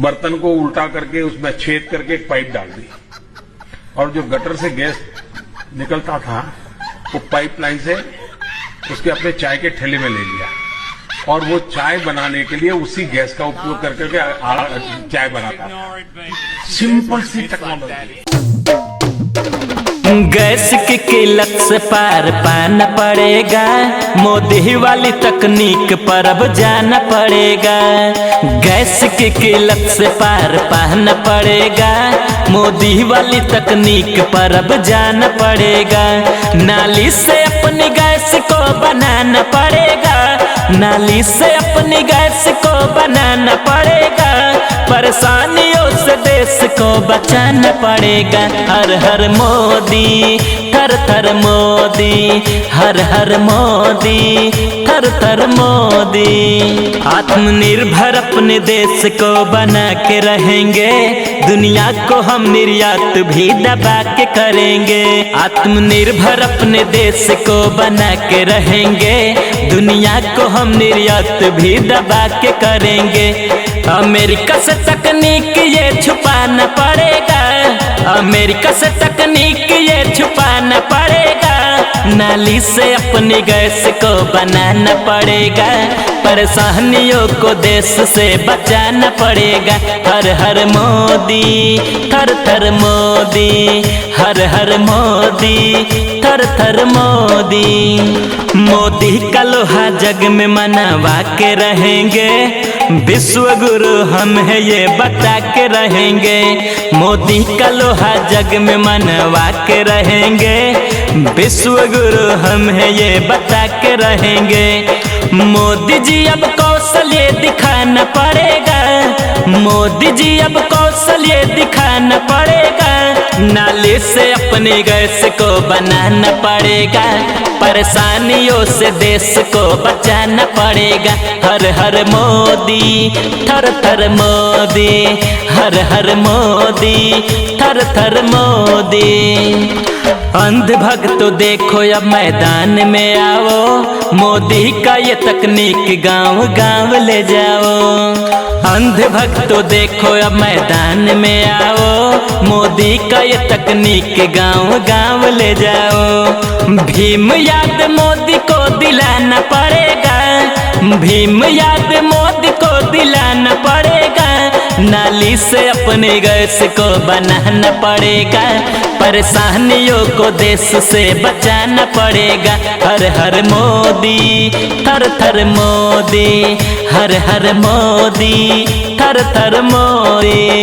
बर्तन को उल्टा करके उसमें छेद करके एक पाइप डाल दी और जो गटर से गैस निकलता था वो पाइपलाइन से उसके अपने चाय के ठेले में ले लिया और वो चाय बनाने के लिए उसी गैस का उपयोग करके चाय बनाता था। सिंपल सी टेक्नोलॉजी। गैस की किल्लत से पार पाना पड़ेगा, मोदी वाली तकनीक पर अब जाना पड़ेगा। गैस की किल्लत से पार पाना पड़ेगा, मोदी वाली तकनीक पर अब जाना पड़ेगा। नाली से अपनी गैस को बनाना पड़ेगा, नाली से अपनी गैस को बनाना पड़ेगा। परेशानियों से देश को बचाना पड़ेगा। हर हर मोदी, थर थर मोदी, हर हर मोदी, थर थर मोदी। आत्मनिर्भर अपने देश को बना के रहेंगे, दुनिया को हम निर्यात भी दबा के करेंगे। आत्मनिर्भर अपने देश को बना के रहेंगे, दुनिया को हम निर्यात भी दबा के करेंगे। अमेरिका से तकनीक ये छुपाना पड़ेगा, अमेरिका से तकनीक ये छुपाना पड़ेगा। नाली से अपनी गैस को बनाना पड़ेगा, परेशानियों को देश से बचाना पड़ेगा। हर हर मोदी, थर थर मोदी, हर हर मोदी, थर थर मोदी। मोदी का लोहा जग में मनवा के रहेंगे, विश्व गुरु हम है ये बता के रहेंगे। मोदी का लोहा जग में मनवा के रहेंगे, विश्व गुरु हम है ये बता के रहेंगे। मोदी जी अब कौशल ये दिखाना पड़ेगा, मोदी जी अब कौशल ये दिखाना पड़ेगा। नाले से अपनी गैस को बनाना पड़ेगा, परेशानियों से देश को बचाना पड़ेगा। हर हर मोदी, थर थर मोदी, हर हर मोदी, थर थर मोदी। अंधभक्त तो देखो अब मैदान में आओ, मोदी का ये तकनीक गांव गांव ले जाओ। अंधभक्त तो देखो अब मैदान में आओ, मोदी का ये तकनीक गांव गांव ले जाओ। भीम याद मोदी को दिलाना पड़ेगा, भीम याद मोदी को दिलाना पड़ेगा। नाली से अपनी गैस को बनाना पड़ेगा, परेशानियों को देश से बचाना पड़ेगा। हर हर मोदी, थर थर मोदी, हर हर मोदी, थर थर मोदी।